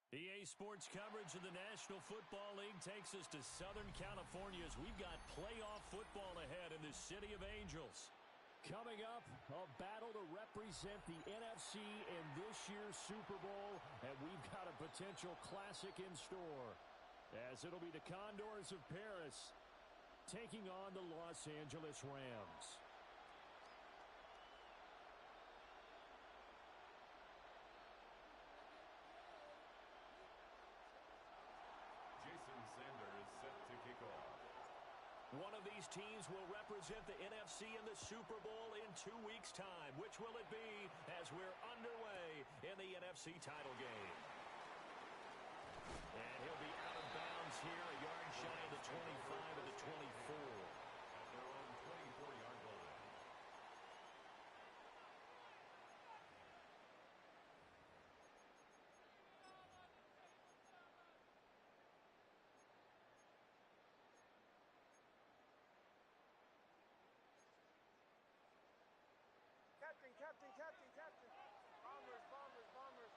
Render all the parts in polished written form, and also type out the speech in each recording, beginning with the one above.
EA Sports coverage of the National Football League takes us to Southern California as we've got playoff football ahead in the City of Angels. Coming up, a battle to represent the NFC in this year's Super Bowl, and we've got a potential classic in store, as it'll be the Condors of Paris taking on the Los Angeles Rams. Jason Sanders set to kick off. One of these teams will represent the NFC in the Super Bowl in 2 weeks' time. Which will it be as we're underway in the NFC title game? And he'll be out of bounds here, a yard shy of the 25 of the 24. At their own 24-yard line. Captain. Bombers.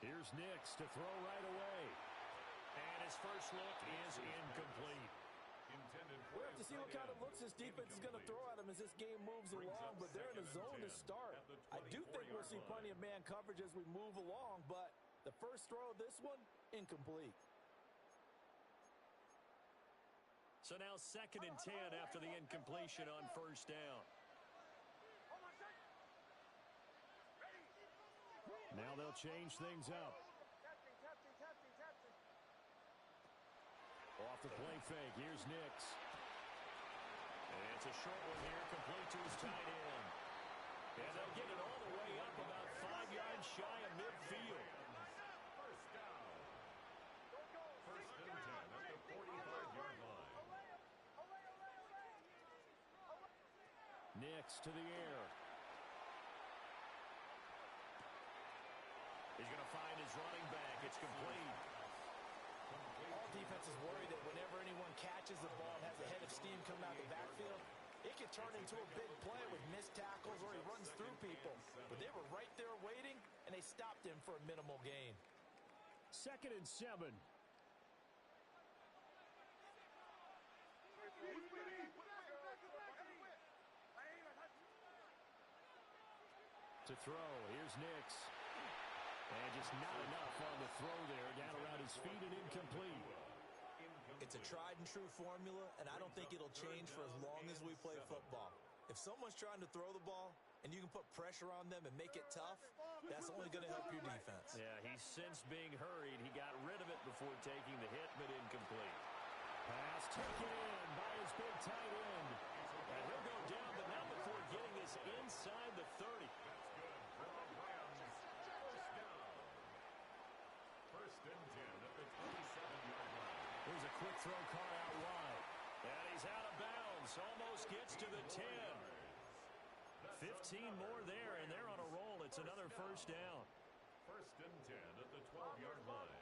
Here's Nix to throw right away. And his first look is incomplete. We'll have to see what kind of looks this defense is going to throw at him as this game moves along, but they're in a zone to start. I do think we'll see plenty of man coverage as we move along, but the first throw of this one, incomplete. So now 2nd and 10 after the incompletion on first down. Now they'll change things up. Captain. Off the play fake, here's Nix. And it's a short one here, complete to his tight end. And they'll get it all the way up about 5 yards shy of midfield. First down. First and 10 at the 45-yard line. Nix to the air. He's going to find his running back. It's complete. All defenses worry that whenever anyone catches the ball and has a head of steam coming out of the backfield, it can turn into a big play with missed tackles or he runs through people. But they were right there waiting, and they stopped him for a minimal gain. 2nd and 7. To throw, here's Nix. And just not enough on the throw there, down around his feet and incomplete. It's a tried and true formula, and I don't think it'll change for as long as we play football. If someone's trying to throw the ball and you can put pressure on them and make it tough, that's only going to help your defense. Yeah, he's sensed being hurried. He got rid of it before taking the hit, but incomplete. Pass taken in by his big tight end. And he'll go down, but not before getting this inside the 30. That's good for the Rams. First down. First and 10 at the 27-yard line. Here's a quick throw caught out wide. And he's out of bounds. Almost gets to the 10. 15 more there, and they're on a roll. It's another first down. First and 10 at the 12-yard line.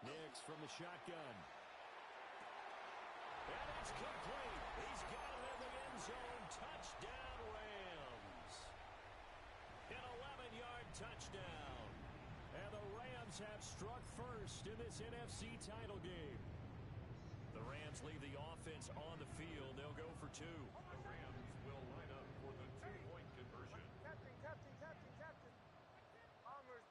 Nix from the shotgun. And it's complete. He's got it in the end zone. Touchdown, Rams. An 11-yard touchdown. And the Rams have struck first in this NFC title game. The Rams leave the offense on the field. They'll go for 2. The Rams will line up for the 2-point conversion. Captain. Bombers.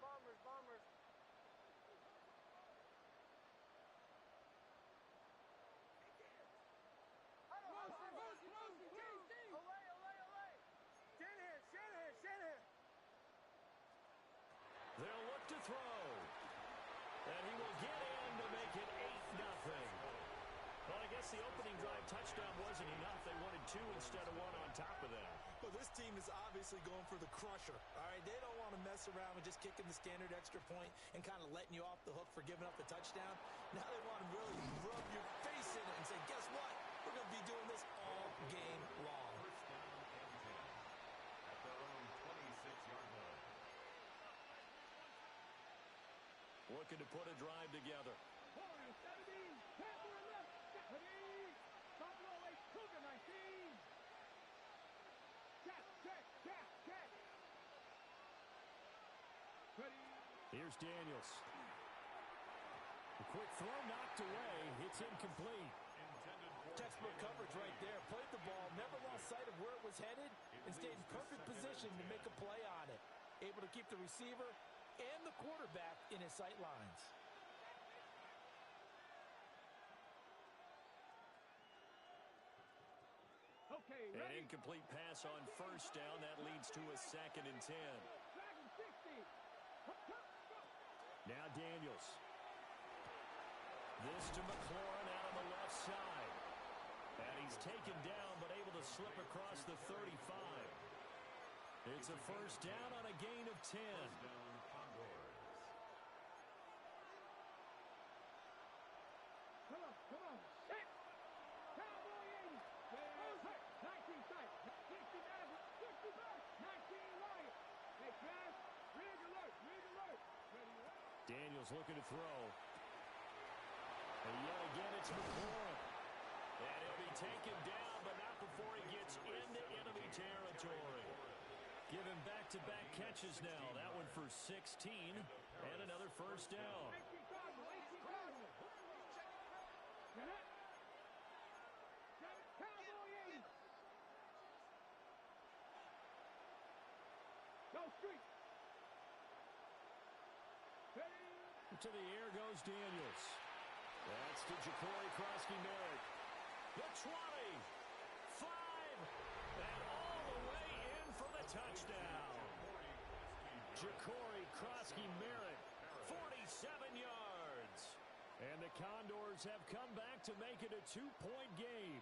They'll look to throw. And he will get in to make it 8-0. Well, I guess the opening drive touchdown wasn't enough. They wanted 2 instead of 1 on top of that. Well, this team is obviously going for the crusher. All right, they don't want to mess around with just kicking the standard extra point and kind of letting you off the hook for giving up the touchdown. Now they want to really rub your face in it and say, guess what? We're going to be doing this all game long. First down and 10 at their own 26-yard line. Looking to put a drive together. Here's Daniels. A quick throw knocked away. It's incomplete. Textbook coverage right there. Played the ball, never lost sight of where it was headed, and stayed in perfect position to make a play on it. Able to keep the receiver and the quarterback in his sight lines. An incomplete pass on first down. That leads to a 2nd and 10. Now Daniels. This to McLaurin out on the left side. And he's taken down, but able to slip across the 35. It's a first down on a gain of 10. Come on. Hit. Cowboy 80. 19 sight. 60 Madden. 60 back. 19 Wyatt. Hey, Trash. Rig alert. Ready. Daniels looking to throw. And yet again, it's McLaurin. And he'll be taken down, but not before he gets into enemy territory. Given back-to-back catches now. That one for 16 and another first down. Go street. To the air goes Daniels. That's to Ja'Cory Krosky-Merritt. The 20, 5, and all the way in for the touchdown. Ja'Cory Krosky-Merritt, 47 yards. And the Condors have come back to make it a 2-point game.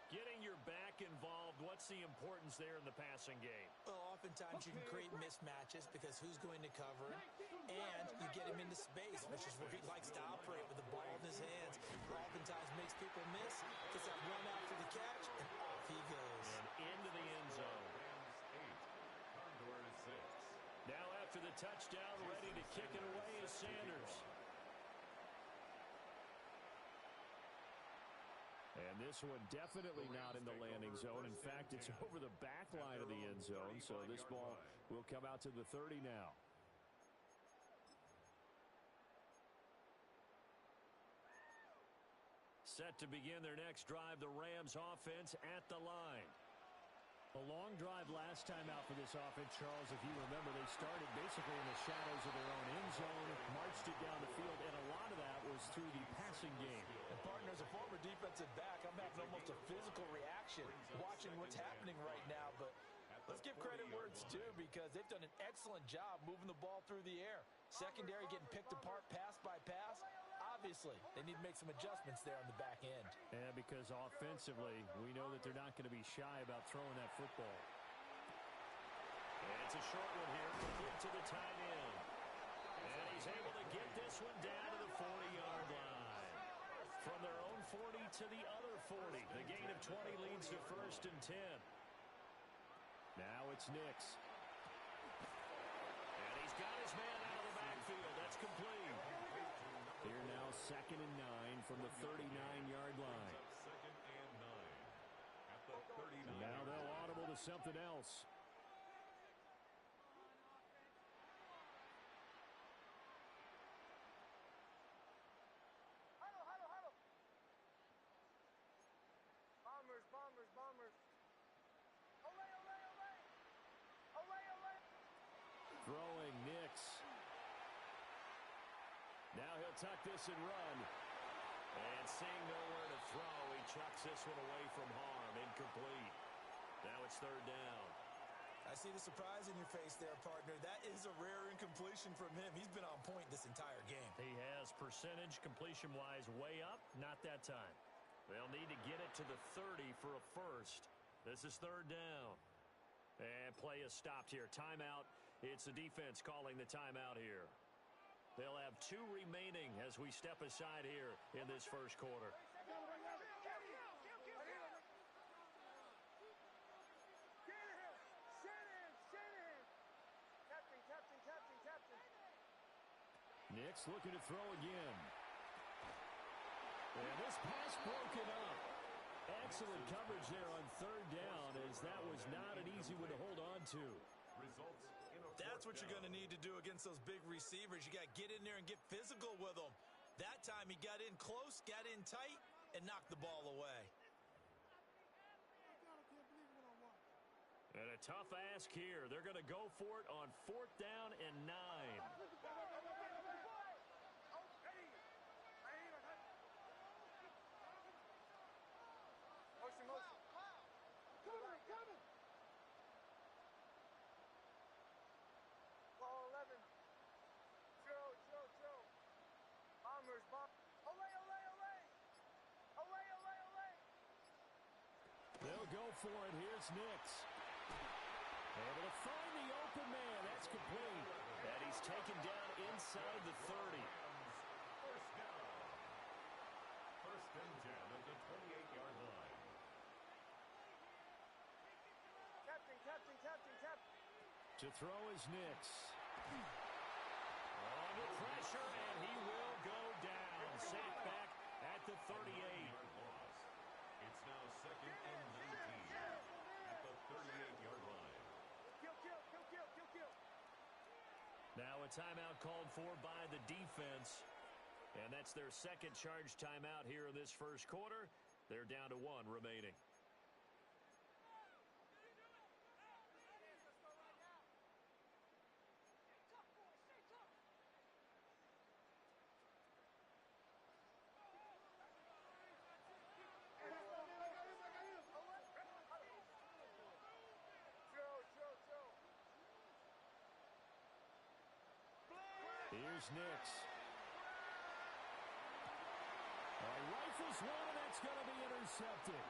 Getting your back involved, what's the importance there in the passing game? Well, oftentimes you can create mismatches because who's going to cover him, and you get him into space, which is where he likes to operate with the ball in his hands. Oftentimes makes people miss, gets that run after the catch, and off he goes. And into the end zone. Now after the touchdown, ready to kick it away is Sanders. And this one definitely not in the landing zone. In fact, it's over the back line of the end zone, so this ball will come out to the 30 now. Set to begin their next drive, the Rams offense at the line. A long drive last time out for this offense, Charles. If you remember, they started basically in the shadows of their own end zone, marched it down the field, and a lot of that was through the passing game. And partner, as a former defensive back, I'm having almost a physical reaction watching what's happening right now. But let's give credit where it's due, because they've done an excellent job moving the ball through the air. Secondary getting picked apart pass by pass. Obviously, they need to make some adjustments there on the back end. Yeah, because offensively, we know that they're not going to be shy about throwing that football. And it's a short one here, complete to the tight end. And he's able to get this one down to the 40-yard line. From their own 40 to the other 40. The gain of 20 leads to 1st and 10. Now it's Nix. And he's got his man out of the backfield. That's complete. Here now 2nd and 9 from the 39-yard line. Second and 9 at the 39. Now they'll audible to something else. Huddle. Bombers. Olay. Throwing Nix. Now he'll tuck this and run. And seeing nowhere to throw, he chucks this one away from harm. Incomplete. Now it's 3rd down. I see the surprise in your face there, partner. That is a rare incompletion from him. He's been on point this entire game. He has percentage completion-wise way up. Not that time. They'll need to get it to the 30 for a first. This is 3rd down. And play is stopped here. Timeout. It's the defense calling the timeout here. They'll have 2 remaining as we step aside here in this first quarter. Captain. Nix looking to throw again. And this pass broken up. Excellent coverage there on 3rd down, as that was not an easy one to hold on to. Results in a That's what you're going to need to do against those big receivers. You got to get in there and get physical with them. That time he got in close, got in tight, and knocked the ball away. And a tough ask here. They're going to go for it on 4th down and 9. They'll go for it. Here's Nix. Able to find the open man. That's complete. And he's taken down inside the 30. First down. First and 10 at the 28-yard line. Captain. To throw is Nix. Under pressure, and he will go down. Safe back at the 38. It's now 2nd and 19 at the 38-yard line. Kill. Now a timeout called for by the defense. And that's their second charge timeout here in this first quarter. They're down to 1 remaining. Here's Nix. Rifles one, and that's going to be intercepted.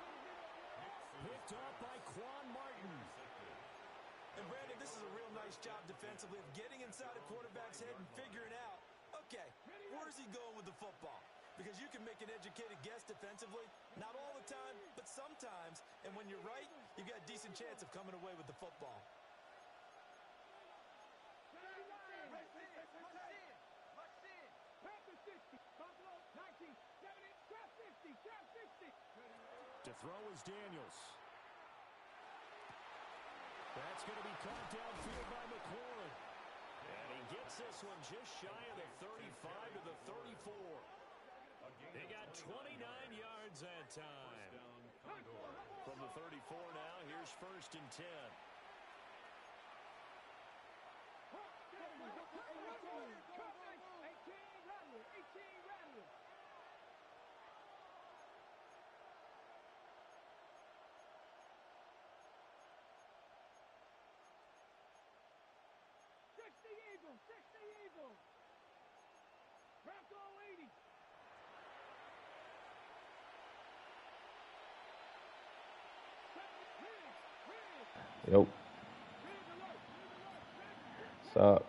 Picked up by Quan Martin. And Brandon, this is a real nice job defensively of getting inside a quarterback's head and figuring out, okay, where's he going with the football? Because you can make an educated guess defensively, not all the time, but sometimes. And when you're right, you've got a decent chance of coming away with the football. To throw is Daniels. That's going to be caught downfield by McLaurin. And he gets this one just shy of the 35 to the 34. They got 29 yards that time. From the 34 now, here's 1st and 10. Yep. So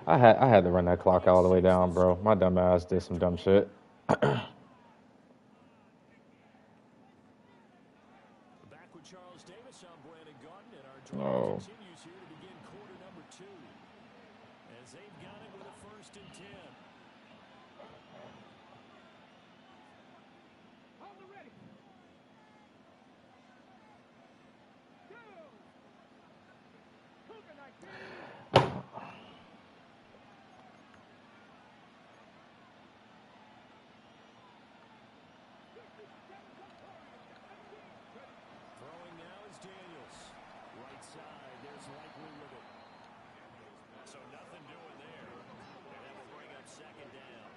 I had to run that clock all the way down, bro. My dumb ass did some dumb shit. Back with Charles Davis, I'm Brandon Gaudin, and our drive continues here to begin quarter number 2. As they've got it with a 1st and 10. Throwing now is Daniels. Right side, there's Likely with it. So nothing doing there. And that will bring up 2nd down.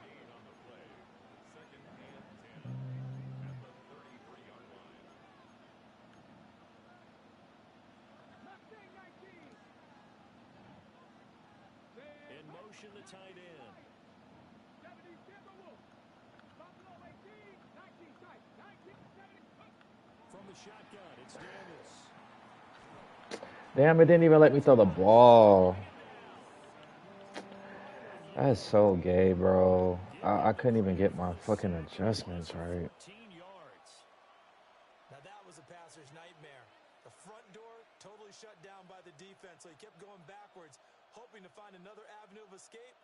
Gain on the play. 2nd and 10 at the 33-yard line. In motion, the tight end. From the shotgun, it's Daniels. Damn, it didn't even let me throw the ball. That's so gay, bro. I couldn't even get my fucking adjustments right. Now that was a passer's nightmare. The front door totally shut down by the defense, so he kept going backwards, hoping to find another avenue of escape.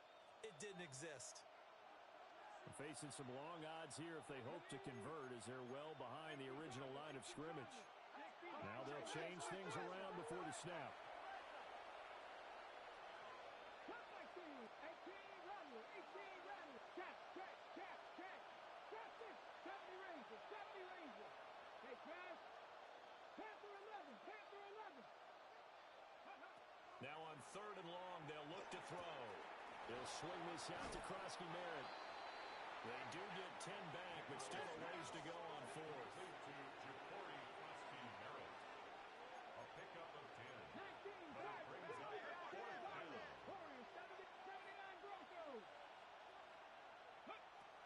It didn't exist. Facing some long odds here if they hope to convert, as they're well behind the original line of scrimmage. Now they'll change things around before the snap. throw. He'll swing this out to Krosky Merritt. They do get 10 back, but still a ways to go on fourth. A pickup of 10. But it brings up fourth down.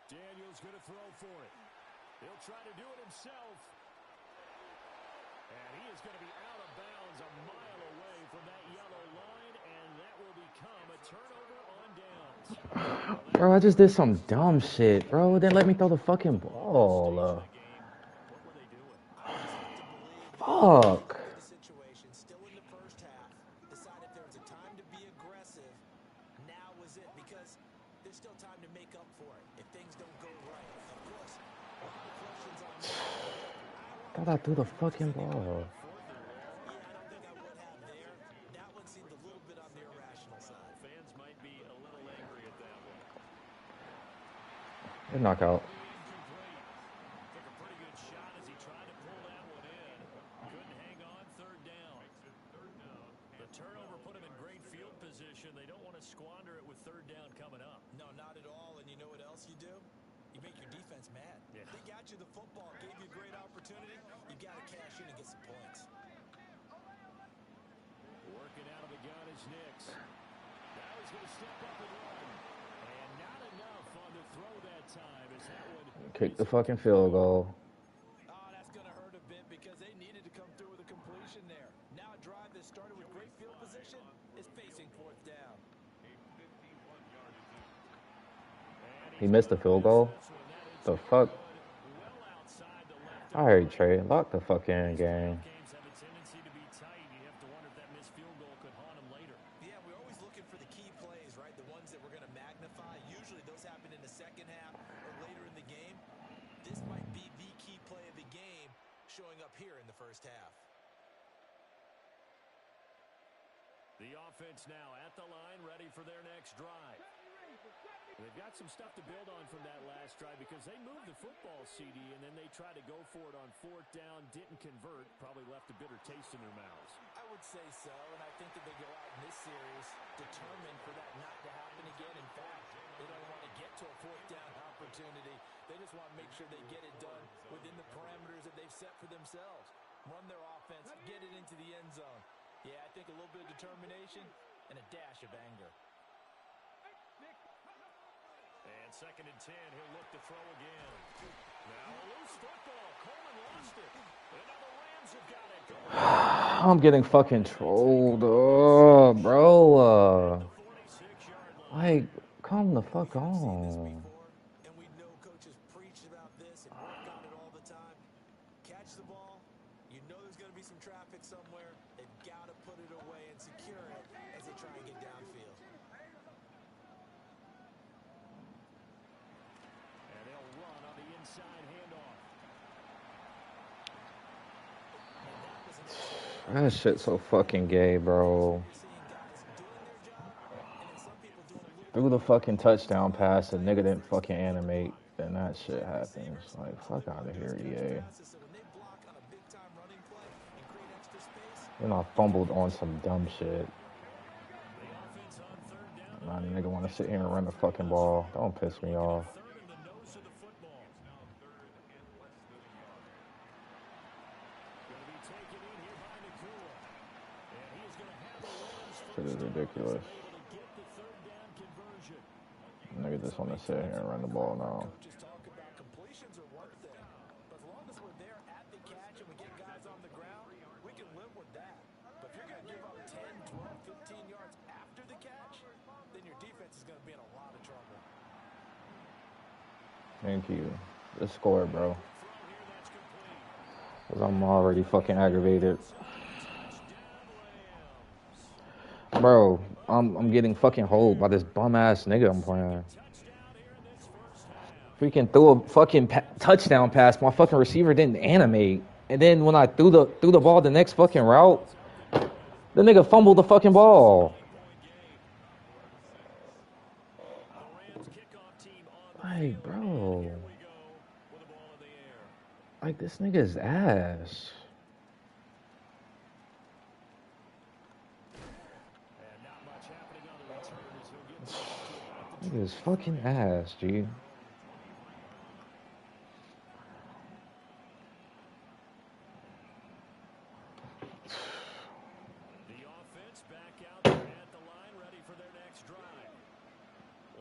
Daniel's going to throw for it. He'll try to do it himself. And he is going to be out of bounds a mile away from that yellow line, and that will become a turnover on downs. Bro, I just did some dumb shit, bro. Then let me throw the fucking ball. What were they doing? Fuck. The situation still in the first half. Decided there was a time to be aggressive. Now was it, because there's still time to make up for it if things don't go right. Of course, a lot of questions on that. Thought I threw the fucking ball. Yeah, I don't think I would have there. That one seemed a little bit on the irrational side. Fans might be a little angry at that one. Good knockout. Incomplete. Took a pretty good shot as he tried to pull that one in. Couldn't hang on. Third down. The turnover put him in great field position. They don't want to squander it with third down coming up. No, not at all. And you know what else you do? You make your defense mad. Yeah. They got you the football, gave you a great opportunity. You got to cash in and get some points. Working out of the gun is Nix. Now he's going to step up and run. And not enough on the throw that time as that one. Kick the fucking field goal. Oh, that's going to hurt a bit because they needed to come through with a completion there. Now a drive that started with great field position is facing fourth down. He missed the field goal? The fuck? Alright, Trey. Lock the fucking game. Games have a tendency to be tight. You have to wonder if that missed field goal could haunt him later. Yeah, we're always looking for the key plays, right? The ones that we're going to magnify. Usually those happen in the second half or later in the game. This might be the key play of the game showing up here in the first half. The offense now at the line, ready for their next drive. They've got some stuff to build on from that last drive because they moved the football, CD, and then they tried to go for it on fourth down, didn't convert, probably left a bitter taste in their mouths. I would say so, and I think that they go out in this series determined for that not to happen again. In fact, they don't want to get to a fourth down opportunity. They just want to make sure they get it done within the parameters that they've set for themselves. Run their offense, get it into the end zone. Yeah, I think a little bit of determination and a dash of anger. And 2nd and 10, he'll look to throw again. Now a loose football. Coleman lost it. And now the Rams have got it. I'm getting fucking trolled. Oh, bro. Like, come the fuck on. And we know coaches preach about this and work on it all the time. Catch the ball. You know there's going to be some traffic somewhere. They've got to put it away and secure it as they try and get downfield. And they'll run on the inside handoff. That shit's so fucking gay, bro. Threw the fucking touchdown pass, the nigga didn't fucking animate, and that shit happens. Like, fuck out of here, EA. And I fumbled on some dumb shit. Now the nigga want to sit here and run the fucking ball. Don't piss me off. Shit is ridiculous. Nigga just want to sit here and run the ball now. Just talk about completions are one thing, but as long as we're there at the catch and we get guys on the ground, we can live with that. But if you're going to give up 10, 12, 15 yards after the catch, then your defense is going to be in a lot of trouble. Thank you. Just score, bro. Because I'm already fucking aggravated. Bro, I'm getting fucking holed by this bum-ass nigga I'm playing. Freaking threw a fucking touchdown pass. My fucking receiver didn't animate. And then when I threw the ball the next fucking route, the nigga fumbled the fucking ball. Like, bro. Like, this nigga's ass. And not much happening on the return as Look at his fucking ass, G. The offense back out there at the line, ready for their next drive.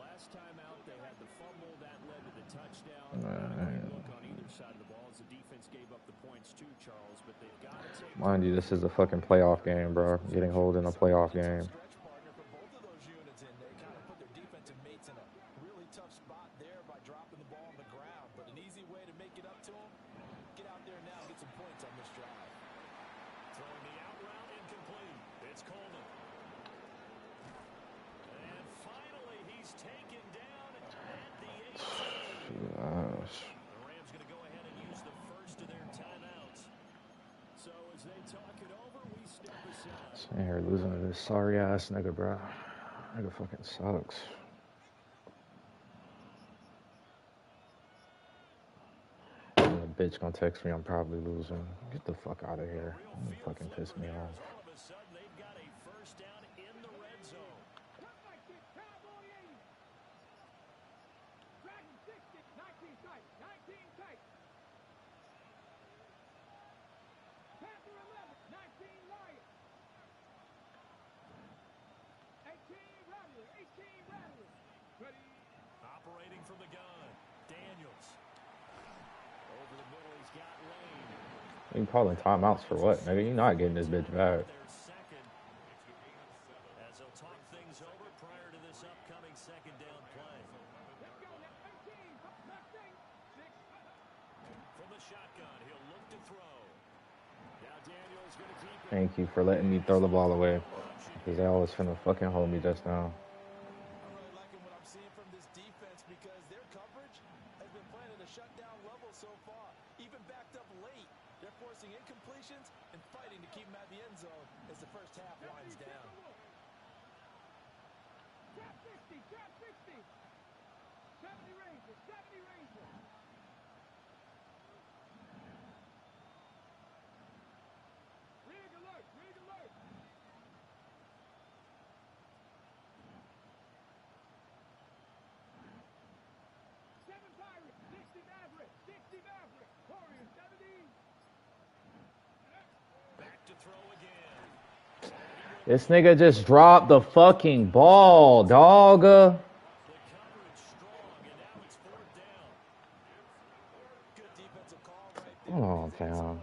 Last time out, they had the fumble that led to the touchdown. Not a great look on either side of the ball as the defense gave up the points too, Charles. But they've got to take. Mind you, this is a fucking playoff game, bro. Getting hold in a playoff game. Stretch partner for both of those units, and they kind of put their defensive mates in a really tough spot there by dropping the ball on the ground. But an easy way to make it up to them, get out there now and get some points on this drive. Throwing the out route incomplete. It's Coleman. And finally, he's taken down at the 18. Gosh. The Rams going to go ahead and use the first of their timeouts. So as they talk it over, we step aside. Sitting here losing to this sorry ass nigga, bro. Nigga fucking sucks. And the bitch gonna text me, I'm probably losing. Get the fuck out of here. You fucking piss me off. All of a sudden, they've got a first down in the red zone. Cut like this, Cowboy 80. Dragon 60, 19 tight, 19 tight. Panther 11, 19 Lion. 18 Rattler, 18 Rattler. Ready. Operating from the gun, Daniels. Over the middle, he's got Lane. You calling timeouts for what, nigga? You not getting this bitch back. Their second, as they'll talk things over prior to this upcoming second down play. Let's go now. 18, nothing. 6. From the shotgun, he'll look to throw. Now Daniels going to keep it. Thank you for letting me throw the ball away. Because they always finna fucking hold me just now. I'm really liking what I'm seeing from this defense because their coverage has been playing at a shutdown level so far. Even backed up late, they're forcing incompletions and fighting to keep them at the end zone as the first half winds down. Trap 60, trap 60. 70 Rangers, 70 Rangers. Rig alert, rig alert. 7 Pirates, 60 Maverick, 60 Maverick. Warriors, 70. Back to throw again. This nigga just dropped the fucking ball, dog. The coverage strong, and now it's fourth down. Good defensive call right there. Hold on, fam.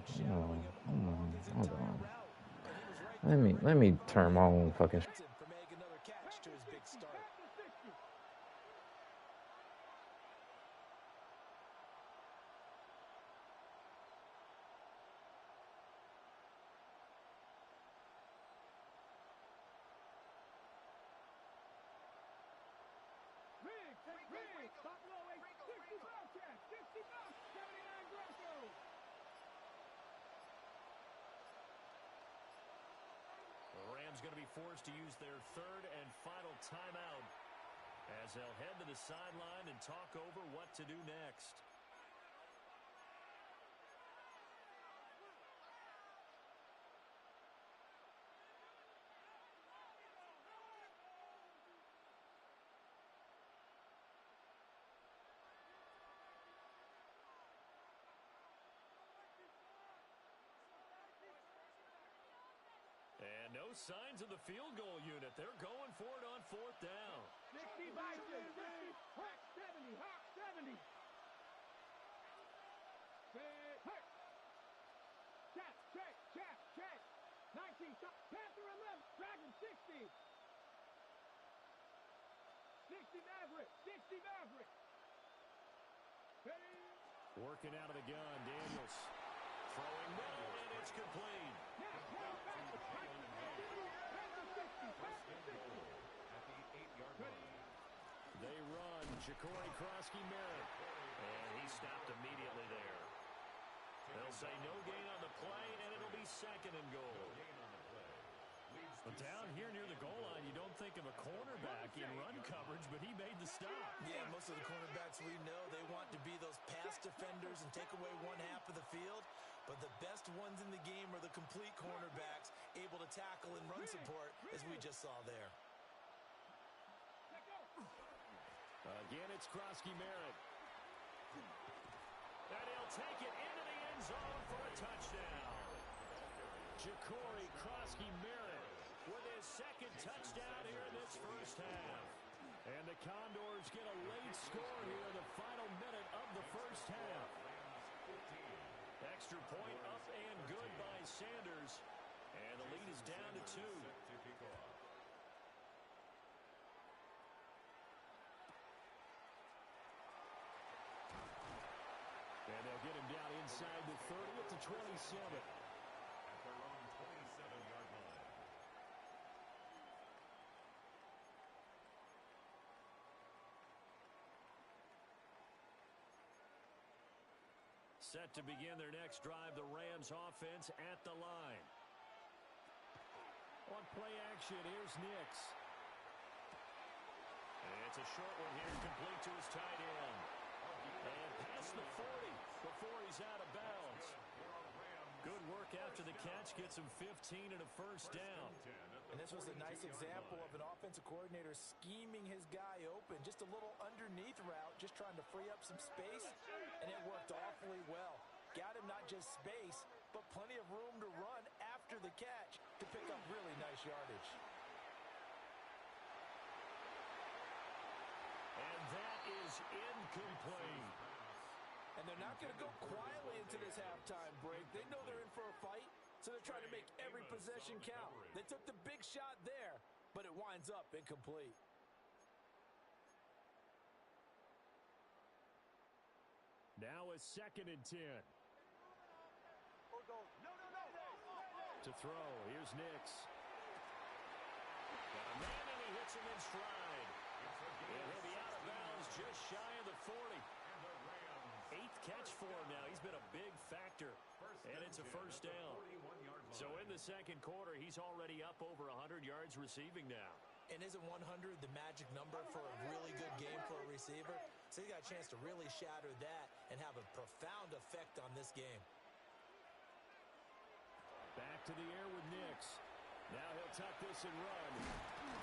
Hold on. Let me turn my own fucking. For making another catch to his big start. Panther 60. Rig. Buffalo 8, 60 Bobcats, 60 Bucks, 79 Broncos. The Rams going to be forced to use their third and final timeout as they'll head to the sideline and talk over what to do next. And no signs of the field goal unit. They're going for it on fourth down. 60 Vikings, 60 Hawk 70, Hawk 70. Hey. Check. 19, Panther 11, Dragon 60. 60 Maverick, 60 Maverick. Ready. Working out of the gun, Daniels. Throwing middle, and it's complete. Now, Panther 60, Panther 60. At the 8-yard line. They run, Ja'Cory Krosky-Merritt, and he stopped immediately there. They'll say no gain on the play, and it'll be second and goal. But down here near the goal line, you don't think of a cornerback in run coverage, but he made the stop. Yeah, most of the cornerbacks we know, they want to be those pass defenders and take away one half of the field. But the best ones in the game are the complete cornerbacks, able to tackle and run support, as we just saw there. Again, it's Krosky-Merritt. And he'll take it into the end zone for a touchdown. Ja'Cory Krosky-Merritt with his second touchdown here in this first half. And the Condors get a late score here in the final minute of the first half. Extra point up and good by Sanders. And the lead is down to 2. And they'll get him down inside the 30 at the 27. At their own 27-yard line. Set to begin their next drive, the Rams offense at the line. On play action, here's Nix. And it's a short one here, complete to his tight end. And past the 40 before he's out of bounds. Good work after the catch, gets him 15 and a first down. And this was a nice example of an offensive coordinator scheming his guy open. Just a little underneath route, just trying to free up some space, and it worked awfully well. Got him not just space, but plenty of room to run after the catch to pick up really nice yardage. And that is incomplete. And they're not going to go quietly into this halftime break. They know they're in for a fight, so they're trying to make every possession count. They took the big shot there, but it winds up incomplete. Now a 2nd and 10. To throw, here's Nix. Got a man and he hits him in stride. And he'll be out of bounds just shy of the 40. 8th catch for him now. He's been a big factor. And it's a first down. So in the second quarter, he's already up over 100 yards receiving now. And isn't 100 the magic number for a really good game for a receiver? So he got a chance to really shatter that and have a profound effect on this game. Back to the air with Nix. Now he'll tuck this and run.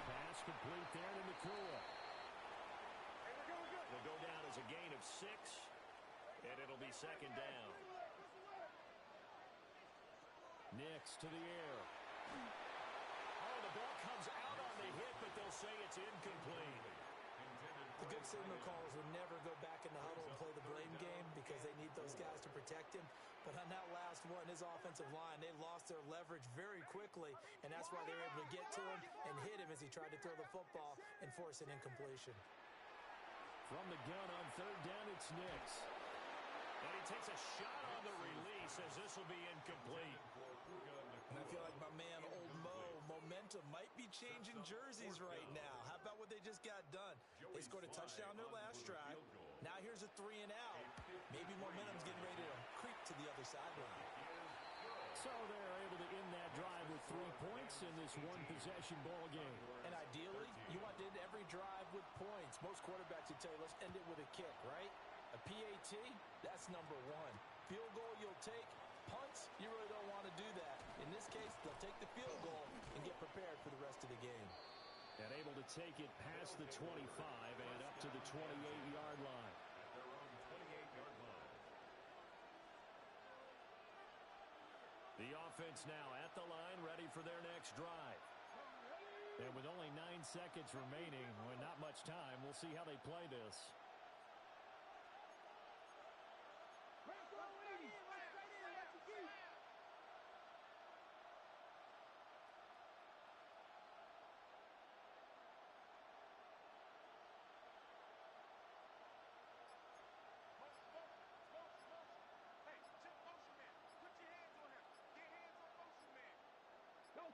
Pass complete there to Nakua. It'll go down as a gain of 6, and it'll be 2nd down. Nix to the air. Oh, the ball comes out on the hit, but they'll say it's incomplete. The good signal callers will never go back in the huddle and play the blame game because they need those guys to protect him. But on that last one, his offensive line, they lost their leverage very quickly, and that's why they were able to get to him and hit him as he tried to throw the football and force an incompletion. From the gun on 3rd down, it's Nix. And he takes a shot on the release as this will be incomplete. And I feel like my man, Old Mo, momentum might be changing jerseys right now. How about what they just got done? They scored a touchdown their last drive. Now here's a 3 and out. Maybe momentum's getting ready to creep to the other sideline. So they're able to end that drive with 3 points in this one-possession ball game. And ideally, you want to end every drive with points. Most quarterbacks would tell you, let's end it with a kick, right? A PAT, that's number 1. Field goal you'll take. Punts, you really don't want to do that. In this case, they'll take the field goal and get prepared for the rest of the game. And able to take it past the 25 and up to the 28-yard line. At their own 28-yard line. The offense now at the line, ready for their next drive. And with only 9 seconds remaining, with not much time, we'll see how they play this.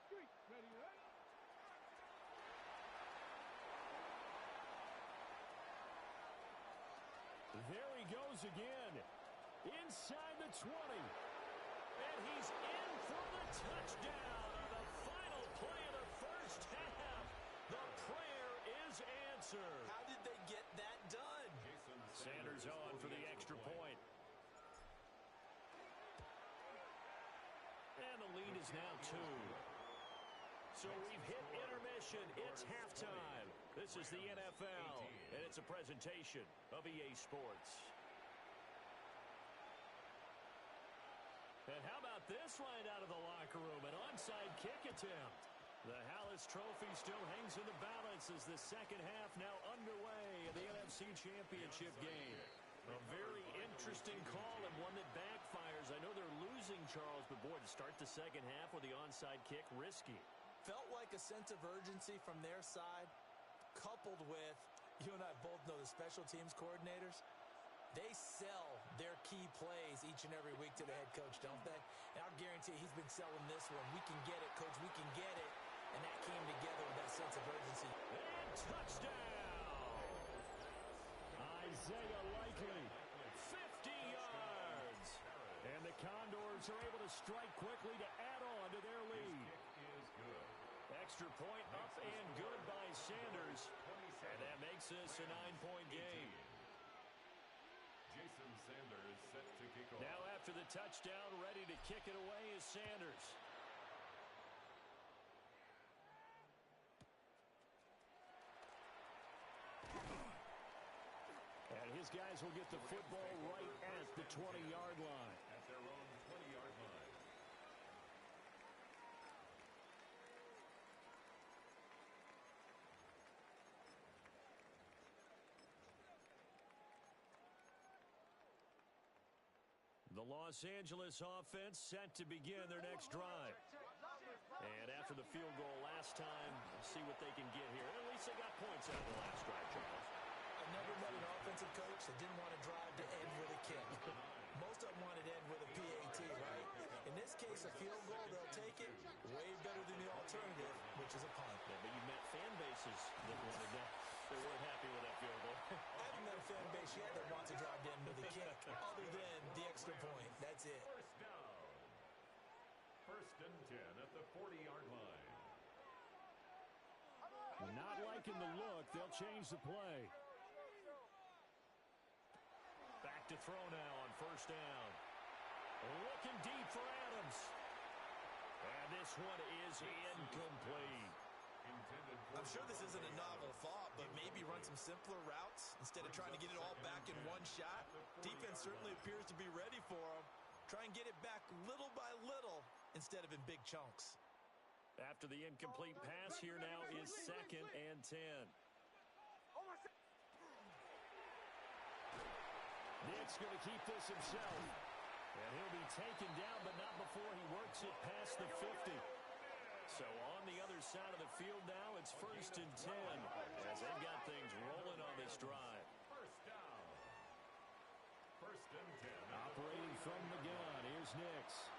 Street, ready, right? There he goes again. Inside the 20. And he's in for the touchdown on the final play of the first half. The prayer is answered. How did they get that done? Sanders on for the extra point. And the lead is now 2. So we've hit intermission. It's halftime. This is the NFL, and it's a presentation of EA Sports. And how about this right out of the locker room? An onside kick attempt. The Hallis Trophy still hangs in the balance as the second half now underway in the NFC Championship game. A very interesting call and one that backfires. I know they're losing, Charles, but boy, to start the second half with the onside kick, risky. Felt like a sense of urgency from their side, coupled with, you and I both know the special teams coordinators, they sell their key plays each and every week to the head coach, don't they? And I'll guarantee he's been selling this one. We can get it, coach, we can get it. And that came together with that sense of urgency. And touchdown! Isaiah Likely, 50 yards. And the Condors are able to strike quickly to add on to their lead. Extra point up and good by Sanders. And that makes this a 9-point game. Jason Sanders set to kick off. Now after the touchdown, ready to kick it away is Sanders. And his guys will get the football right at the 20-yard line. At their own 20-yard line. The Los Angeles offense set to begin their next drive. And after the field goal last time, we'll see what they can get here. At least they got points out of the last drive, Charles. I've never met an offensive coach that didn't want to drive to end with a kick. Most of them wanted to end with a PAT, right? In this case, a field goal, they'll take it. Way better than the alternative, which is a punt. Yeah, but you met fan bases that wanted that. They weren't happy with that field goal. I haven't met a fan base yet that wants to drive to end with a kick, other than the extra point. That's it. First down. First and 10 at the 40-yard line. Not liking the look. They'll change the play. Back to throw now on first down. Looking deep for Adams. And this one is incomplete. I'm sure this isn't a novel thought, but maybe run some simpler routes instead of trying to get it all back in one shot. Defense certainly appears to be ready for him. Try and get it back little by little instead of in big chunks. After the incomplete pass, here now is 2nd and 10. Nick's going to keep this himself. And he'll be taken down, but not before he works it past the 50. So on the other side of the field now, it's 1st and 10 as they've got things rolling on this drive. First down. First and 10. Operating from the gun, here's Nix.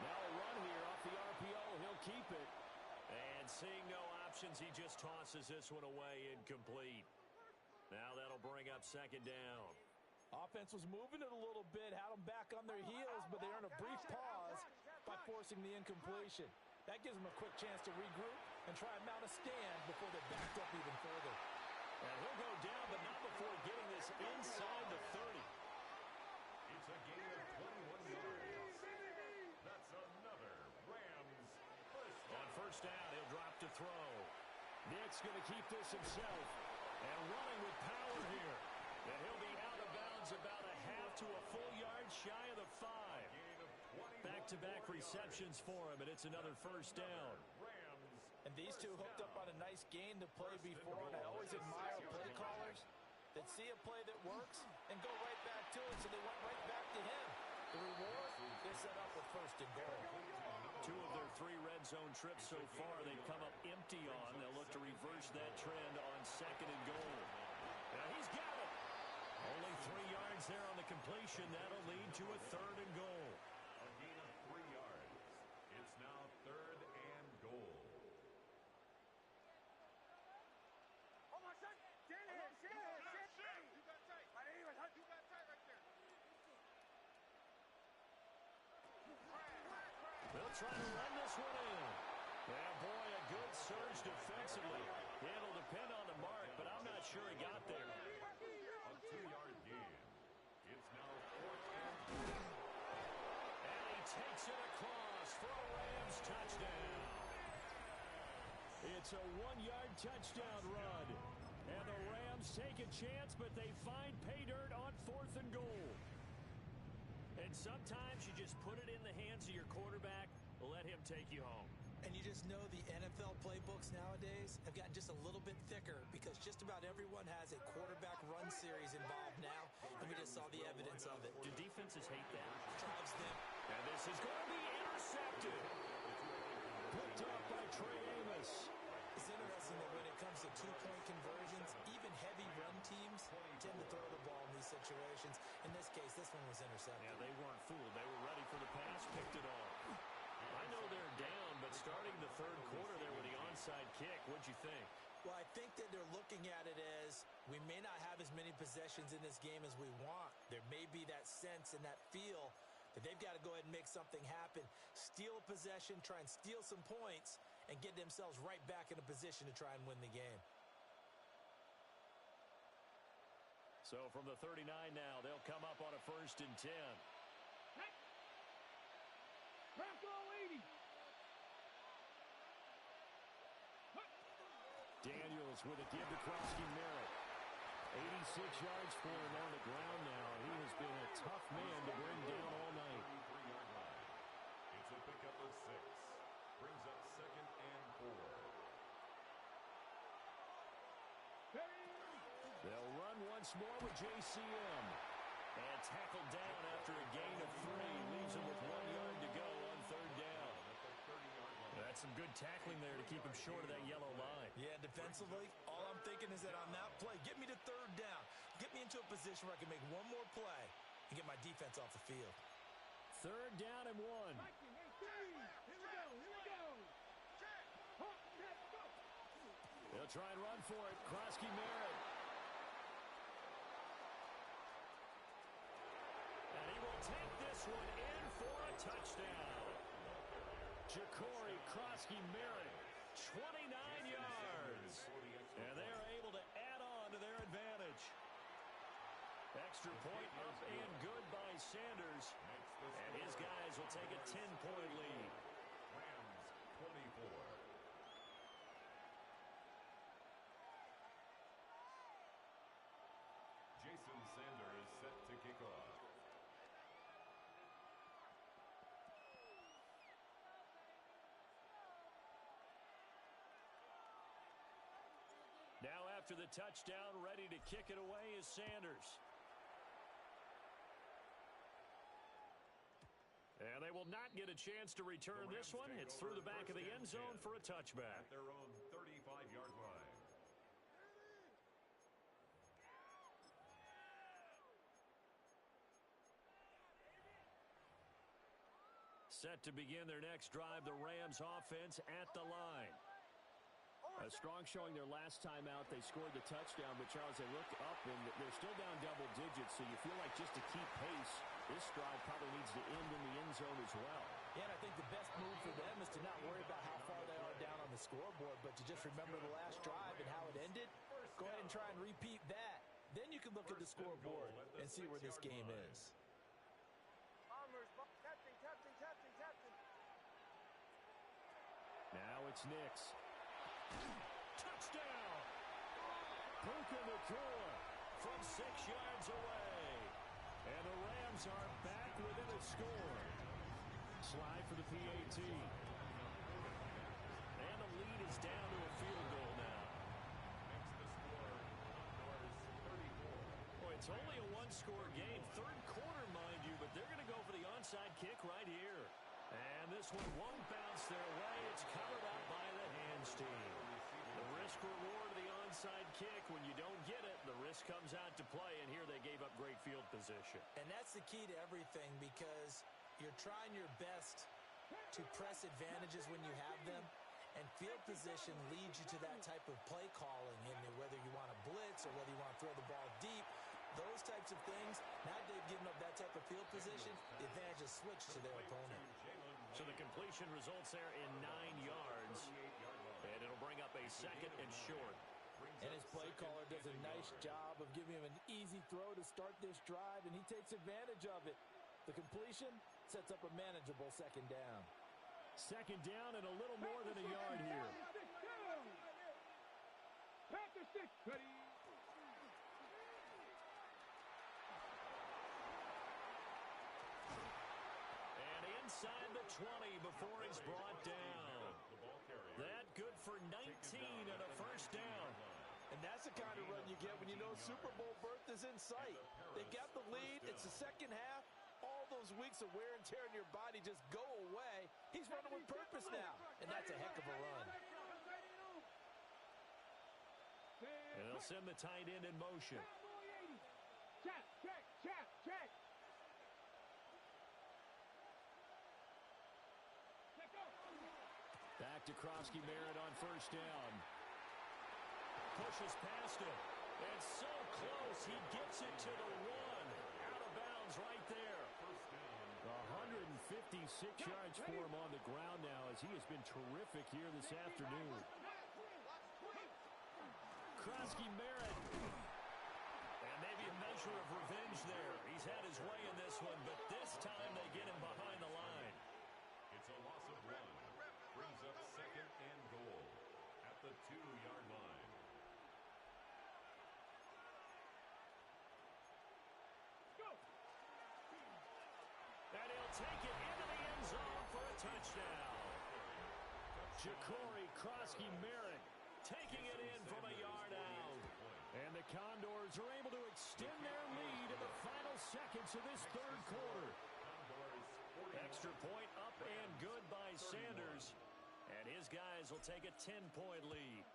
Now a run here off the RPO. He'll keep it. And seeing no options, he just tosses this one away incomplete. Now that'll bring up 2nd down. Offense was moving it a little bit, had them back on their heels, but they earned a brief pause by forcing the incompletion. That gives them a quick chance to regroup and try and mount a stand before they're backed up even further. And he'll go down, but not before getting this inside the 30. It's a gain of 21 yards. That's another Rams first down. On first down, he'll drop to throw. Nick's going to keep this himself. And running with power here. And he'll be out of bounds about a half to a full yard shy of the 5. Back-to-back receptions for him, and it's another first down. And these two hooked up on a nice gain to play before, and I always admire play callers that see a play that works and go right back to it, so they went right back to him. The reward, they're set up with 1st and goal. 2 of their 3 red zone trips so far they've come up empty on. They'll look to reverse that trend on 2nd and goal. Now he's got it. Only 3 yards there on the completion. That'll lead to a 3rd and goal. A gain of 3 yards. It's now 3rd and goal. They'll try to run this one in. Yeah, boy, a good surge defensively. It'll depend on the mark, but I'm not sure he got there. A 2-yard gain. It's now 4th and 2. And he takes it across for a Rams touchdown. It's a 1-yard touchdown run. And the Rams take a chance, but they find pay dirt on 4th and goal. And sometimes you just put it in the hands of your quarterback, let him take you home. And you just know the NFL playbooks nowadays have gotten just a little bit thicker because just about everyone has a quarterback run series involved now, and we just saw the evidence of it. Do defenses hate that? Drives them. And this is going to be intercepted. Picked up by Trey Amos. It's interesting that when it comes to two-point conversions, even heavy run teams tend to throw the ball in these situations. In this case, this one was intercepted. Yeah, they weren't fooled. They were ready for the pass, picked it off. I know they're down, but starting the third quarter there with the onside kick, what'd you think? Well, I think that they're looking at it as we may not have as many possessions in this game as we want. There may be that sense and that feel that they've got to go ahead and make something happen, steal a possession, try and steal some points, and get themselves right back in a position to try and win the game. So from the 39 now, they'll come up on a 1st and 10. Bronco 80. Daniels with a give to Krosky-Merritt. 86 yards for him on the ground now. He has been a tough man to bring down all night. It's a pickup of 6. Brings up 2nd and 4. They'll run once more with JCM. And tackled down after a gain of 3. Leaves him with 1 yard to go on 3rd down. That's some good tackling there to keep him short of that yellow line. Yeah, defensively, all I'm thinking is that on that play, get me to 3rd down. Get me into a position where I can make one more play and get my defense off the field. 3rd down and 1. Here we go. Let's go. They'll try and run for it. Krosky-Merritt. And he will take this one in for a touchdown. Ja'Cory Krosky-Merritt, 29 yards. And they're able to add on to their advantage. Extra point up and good by Sanders. And his guys will take a 10-point lead. Rams 24. Jason Sanders set to kick off. Now after the touchdown, ready to kick it away is Sanders. And they will not get a chance to return this one. It's through the back of the end zone for a touchback. At their own 35-yard line. Set to begin their next drive, the Rams offense at the line. A strong showing their last time out. They scored the touchdown, but Charles, they look up and they're still down double digits, so you feel like just to keep pace, this drive probably needs to end in the end zone as well. Yeah, and I think the best move for them is to not worry about how far they are down on the scoreboard, but to just remember the last drive and how it ended. Go ahead and try and repeat that. Then you can look at the scoreboard and see where this game is. Now it's Nix. Touchdown! Puka Nacua from 6 yards away. And the Rams are back within a score. Slide for the PAT. And the lead is down to a field goal now. Makes the score Norris 34. Boy, it's only a one-score game. Third quarter, mind you, but they're going to go for the onside kick right here. And this one won't bounce their way. It's covered up by the hands team. The risk-reward of the onside kick, when you don't get it, the risk comes out to play, and here they gave up great field position. And that's the key to everything, because you're trying your best to press advantages when you have them, and field position leads you to that type of play calling, and whether you want to blitz or whether you want to throw the ball deep, those types of things. Now they've given up that type of field position, the advantage is switched to their opponent. So the completion results there in 9 yards, and it'll bring up a 2nd and short. And his play caller does a nice job of giving him an easy throw to start this drive, and he takes advantage of it. The completion sets up a manageable 2nd down. 2nd down and a little more than a yard here. Pass the stick. Ready. And inside the 20 before he's brought down. That good for 19 and a first down. And that's the kind of run you get when you know Super Bowl berth is in sight. They got the lead. It's the second half. All those weeks of wear and tear in your body just go away. He's running with purpose now, and that's a heck of a run. And they'll send the tight end in motion. Check, check, check, check. Back to Krosky-Merritt on first down. Pushes past him. And so close, he gets it to the one. Out of bounds right there. 156 yards for him on the ground now as he has been terrific here this afternoon. Krosky-Merritt. And maybe a measure of revenge there. He's had his way in this one, but this time they get him behind the line. It's a loss of one. Brings up second and goal at the 2-yard line. And he'll take it into the end zone for a touchdown. Ja'Cory Krosky-Merritt taking it in from a yard out. And the Condors are able to extend their lead in the final seconds of this third quarter. Extra point up and good by Sanders. And his guys will take a 10-point lead.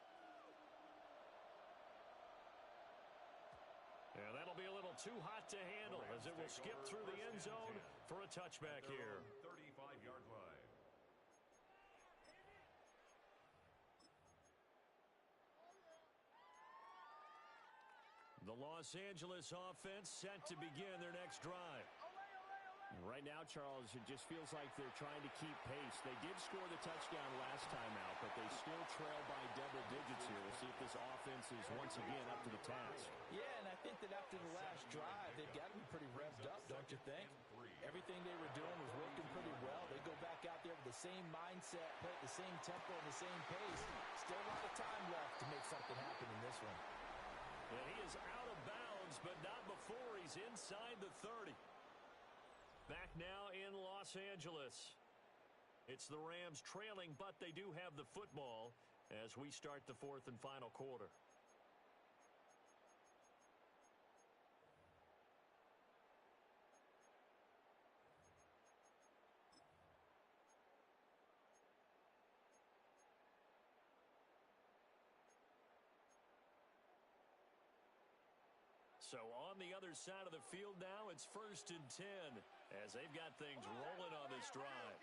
And that'll be a little too hot to handle as it will skip through the end zone for a touchback here. 35-yard line. The Los Angeles offense set to begin their next drive. Right now, Charles, it just feels like they're trying to keep pace. They did score the touchdown last time out, but they still trail by double digits here. We'll see if this offense is once again up to the task. Yeah, and I think that after the last drive, they've got to be pretty revved up, don't you think? Everything they were doing was working pretty well. They go back out there with the same mindset, play at the same tempo and the same pace. Still a lot of time left to make something happen in this one. And he is out of bounds, but not before he's inside the 30. Back now in Los Angeles. It's the Rams trailing, but they do have the football as we start the fourth and final quarter. So on the other side of the field now, it's 1st and 10 as they've got things rolling on this drive.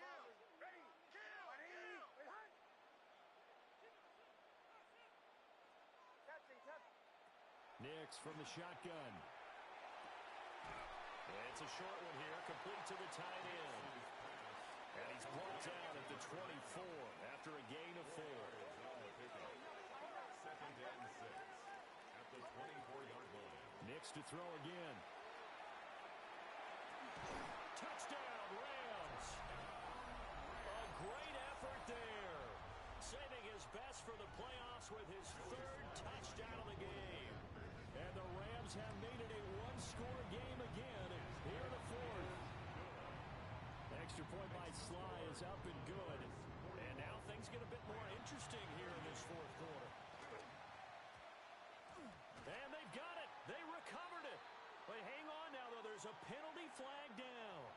Nix from the shotgun. It's a short one here, complete to the tight end. And he's brought down at the 24 after a gain of 4. Second and 6 at the 24-yard line. Nix to throw again. Touchdown, Rams. A great effort there. Saving his best for the playoffs with his 3rd touchdown of the game. And the Rams have made it a one-score game again here in the 4th. Extra point by Sly is up and good. And now things get a bit more interesting here in this 4th quarter. And they've got it. They recovered it. But hang on now, though. There's a penalty flag down.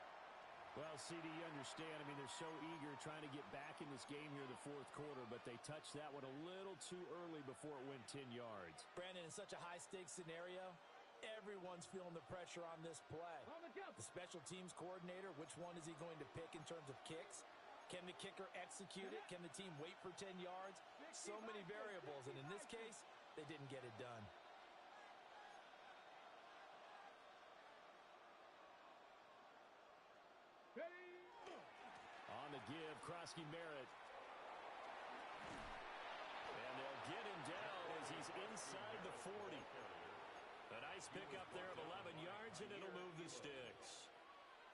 Well, CD, you understand. I mean, they're so eager trying to get back in this game here in the 4th quarter, but they touched that one a little too early before it went 10 yards. Brandon, in such a high-stakes scenario, everyone's feeling the pressure on this play. The special teams coordinator, which one is he going to pick in terms of kicks? Can the kicker execute it? Can the team wait for 10 yards? So many variables, and in this case, they didn't get it done. On the give, Krosky-Merritt. And they'll get him down as he's inside the 40. A nice pickup there of 11 yards, and it'll move the sticks.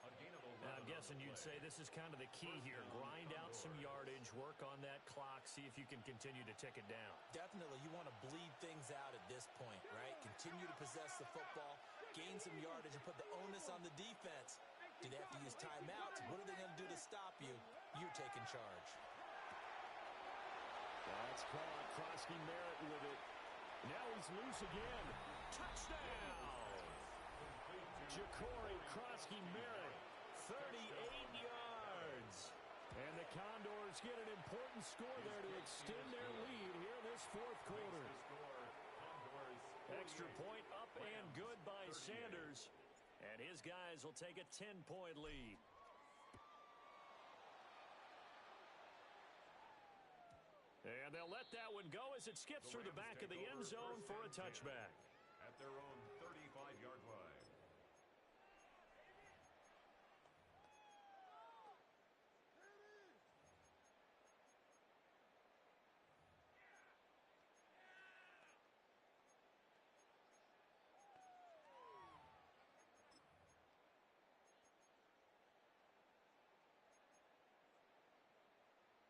I'm guessing Carlson, you'd say this is kind of the key here. Grind out some yardage, work on that clock, see if you can continue to tick it down. Definitely, you want to bleed things out at this point, right? Continue to possess the football, gain some yardage, and put the onus on the defense. Do they have to use timeouts? What are they going to do to stop you? You're taking charge. That's caught. Krosky Merritt with it. Now he's loose again. Touchdown! Ja'Cory Krosky Merritt, 38 yards. And the Condors get an important score there to extend their lead here this fourth quarter. Extra point up and good by Sanders. And his guys will take a 10-point lead. And they'll let that one go as it skips through the back of the end zone for a touchback. At their own 35-yard line.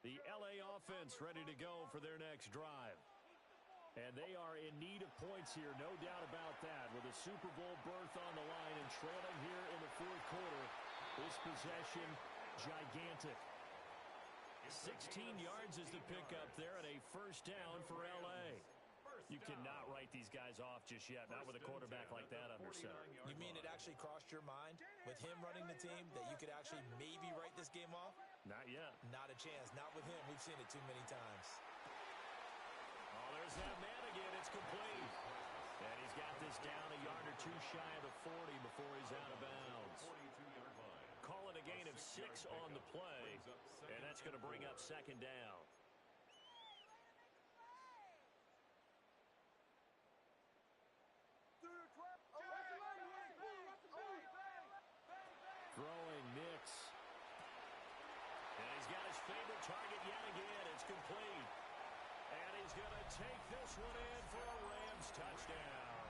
The LA offense ready to go for their next drive. And they are in need of points here, no doubt about that. With a Super Bowl berth on the line and trailing here in the fourth quarter, this possession gigantic. 16 yards is the pickup there and a first down for LA. You cannot write these guys off just yet, not with a quarterback like that under center. You mean it actually crossed your mind with him running the team that you could actually maybe write this game off? Not yet. Not a chance. Not with him. We've seen it too many times. Oh, there's that man again. It's complete. And he's got this down a yard or two shy of the 40 before he's out of bounds. Call it a gain of 6 on the play, and that's going to bring up second down. Throwing Nix. And he's got his favorite target yet again. It's complete. And he's going to take this one in for a Rams touchdown.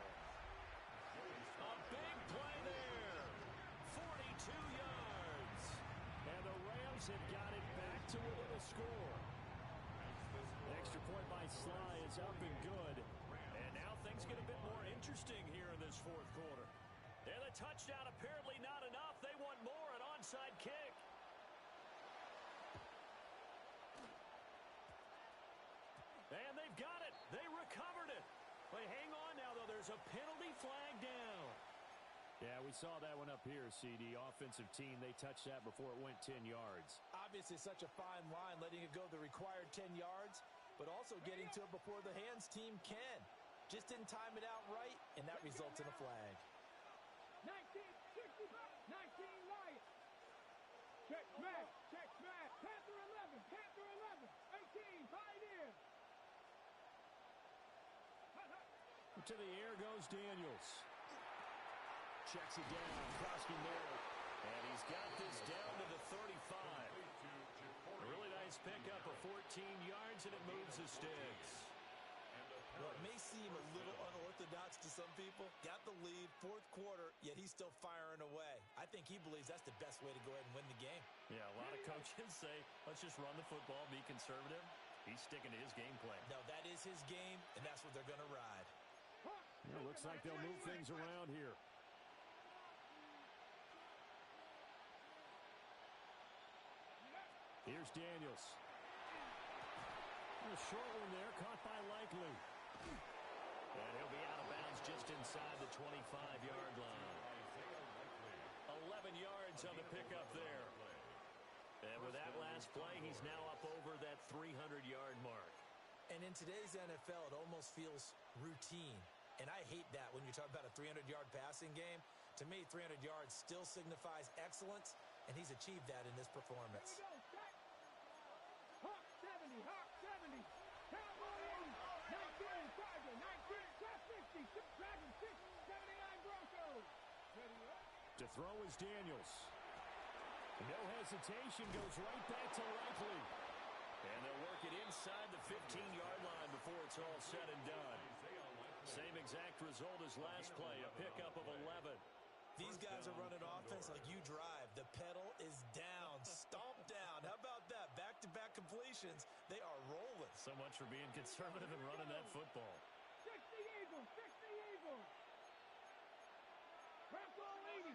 A big play there. 42 yards. And the Rams have got it back to within a score. Extra point by Sly is up and good. And now things get a bit more interesting here in this fourth quarter. And the touchdown apparently not enough. They want more, an onside kick. And they've got it. They recovered it. But hang on now, though. There's a penalty flag down. Yeah, we saw that one up here, CD. Offensive team, they touched that before it went 10 yards. Obviously such a fine line, letting it go the required 10 yards, but also getting to it before the hands team can. Just didn't time it out right, and that results in a flag. 1965, 19 Lions. Check smash, check smash. Panther 11, Panther 11. 18, Pioneers. To the air goes Daniels. Checks it down. Krosky Merritt. And he's got this down to the 35. A really nice pickup of 14 yards, and it moves the sticks. Well, it may seem a little unorthodox to some people. Got the lead, fourth quarter, yet he's still firing away. I think he believes that's the best way to go ahead and win the game. Yeah, a lot of coaches say, let's just run the football, be conservative. He's sticking to his game plan. No, that is his game, and that's what they're going to ride. Yeah, looks like they'll move things around here. Here's Daniels. A short one there, caught by Likely. And he'll be out of bounds just inside the 25-yard line. 11 yards on the pickup there. And with that last play, he's now up over that 300-yard mark. And in today's NFL, it almost feels routine. And I hate that when you talk about a 300-yard passing game. To me, 300 yards still signifies excellence, and he's achieved that in this performance. Hawk 70, Hawk 70. Cowboy 80, 19, Tiger, 19, Class 60, Dragon 6, 79 Broncos. Ready up. To throw is Daniels. No hesitation, goes right back to Likely. And they'll work it inside the 15-yard line before it's all said and done. Same exact result as last play, a pickup of 11. These guys are running offense like you drive. The pedal is down. formations, they are rolling. So much for being conservative and running that football. 60 Eagles, 60 Eagles. Buffalo 80.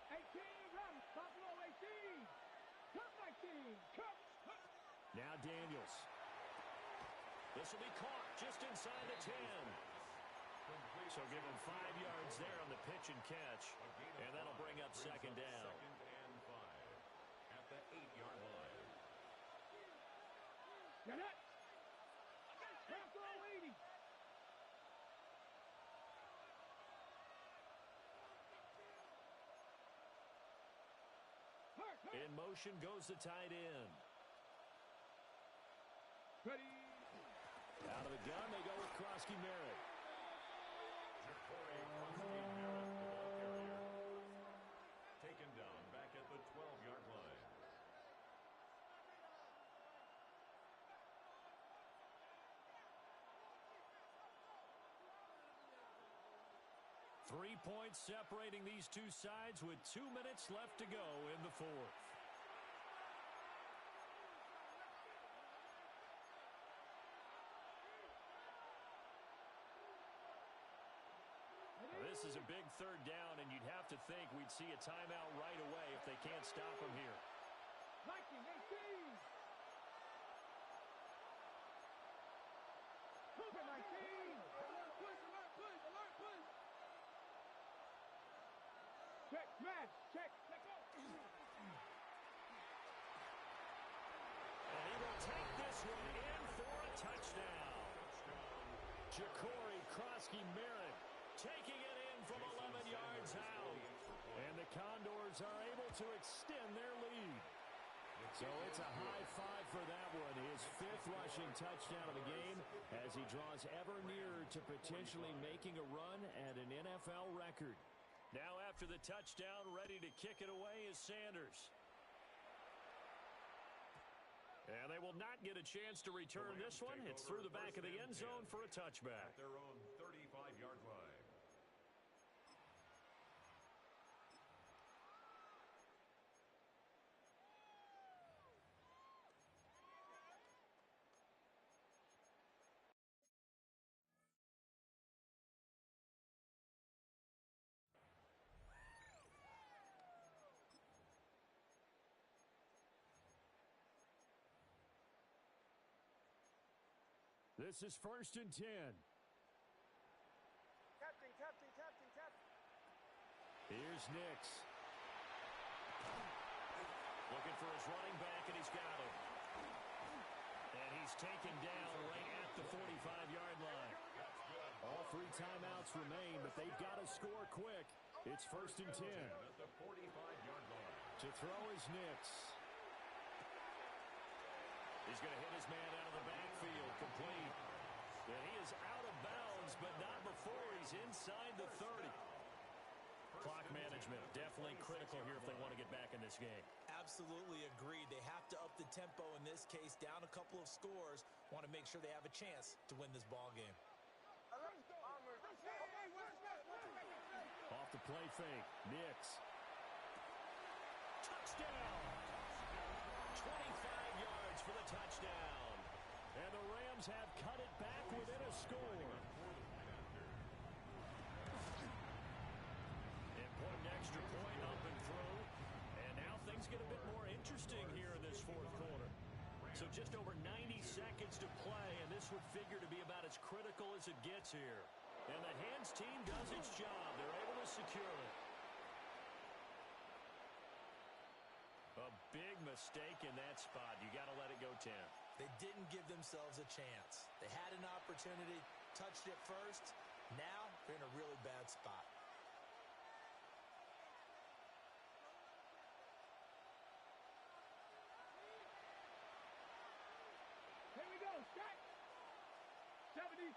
18 Rams, Buffalo 18. Cup 19, Cup. Now Daniels. This will be caught just inside the 10. So give him 5 yards there on the pitch and catch. And that'll bring up second down. Second and 5 at the 8-yard line. Get it. Buffalo 80. In motion goes the tight end. Ready. Out of the gun, they go with Krosky Merritt. Taken down back at the 12-yard line. Three points separating these two sides with 2 minutes left to go in the fourth. This is a big third down, and you'd have to think we'd see a timeout right away if they can't stop him here. Viking 18. Cougar 19. Alert, push, alert, push, alert, push. Check, smash, check, check out. And he will take this one in for a touchdown. Ja'Cory Krosky Merritt taking it in from 11 yards out. And the Condors are able to extend their lead. So it's a high five for that one. His 5th rushing touchdown of the game as he draws ever nearer to potentially making a run at an NFL record. Now after the touchdown, ready to kick it away is Sanders. And they will not get a chance to return this one. It's through the back of the end zone for a touchback. At their own 35-yard line. This is 1st and 10. Captain, captain, captain, captain. Here's Nix. Looking for his running back, and he's got him. And he's taken down right at the 45-yard line. All 3 timeouts remain, but they've got to score quick. It's 1st and 10. At the 45-yard line. To throw is Nix. He's going to hit his man out of the backfield, complete. And he is out of bounds, but not before he's inside the 30. Clock management, definitely critical here if they want to get back in this game. Absolutely agreed. They have to up the tempo in this case, down a couple of scores. Want to make sure they have a chance to win this ball game. Off the play fake, Nix. Touchdown! 25 yards for the touchdown. And the Rams have cut it back within a score. Important extra point up and through. And now things get a bit more interesting here in this fourth quarter. So just over 90 seconds to play, and this would figure to be about as critical as it gets here. And the hands team does its job. They're able to secure it. A big mistake in that spot. You got to let it go 10. They didn't give themselves a chance. They had an opportunity, touched it first. Now they're in a really bad spot. Here we go, Scott. 76.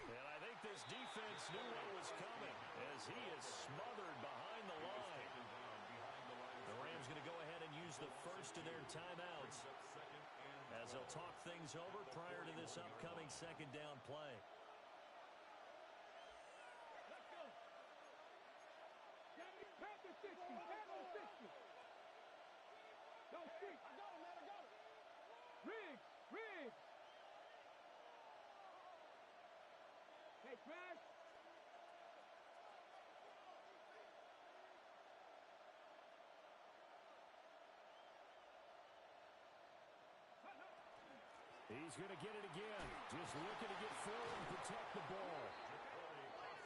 And I think this defense knew what was coming as he is smothered behind the line. The Rams going to go ahead and use the first of their timeouts as they'll talk things over prior to this upcoming second down play. Let's go. 70. 60. Cam on 60. Go street. I got him, man. I got him. Riggs. Riggs. Hey, Trash. He's going to get it again. Just looking to get forward and protect the ball.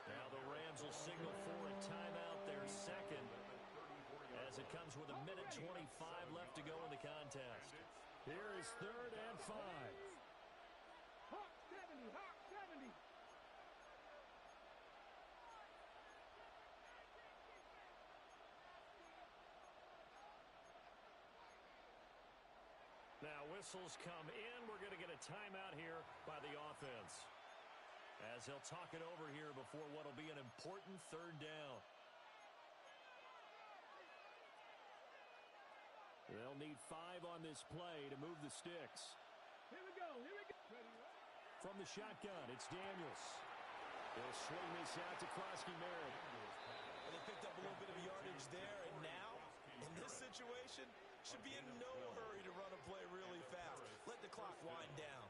Now the Rams will signal for a timeout, their second, as it comes with a minute 25 left to go in the contest. Here is 3rd and 5. Hawk 70. Hawk 70. Now whistles come in. We're going to get a timeout here by the offense, as they'll talk it over here before what will be an important 3rd down. They'll need 5 on this play to move the sticks. Here we go. Here we go. From the shotgun, it's Daniels. They'll swing this out to Krosky-Merritt. Well, they picked up a little bit of yardage there, and now, in this situation, should be in no hurry to run a play really fast. Let the clock wind down.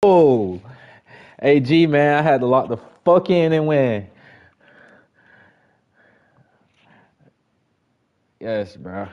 Oh, hey G man, I had to lock the fuck in and win. Yes, bro.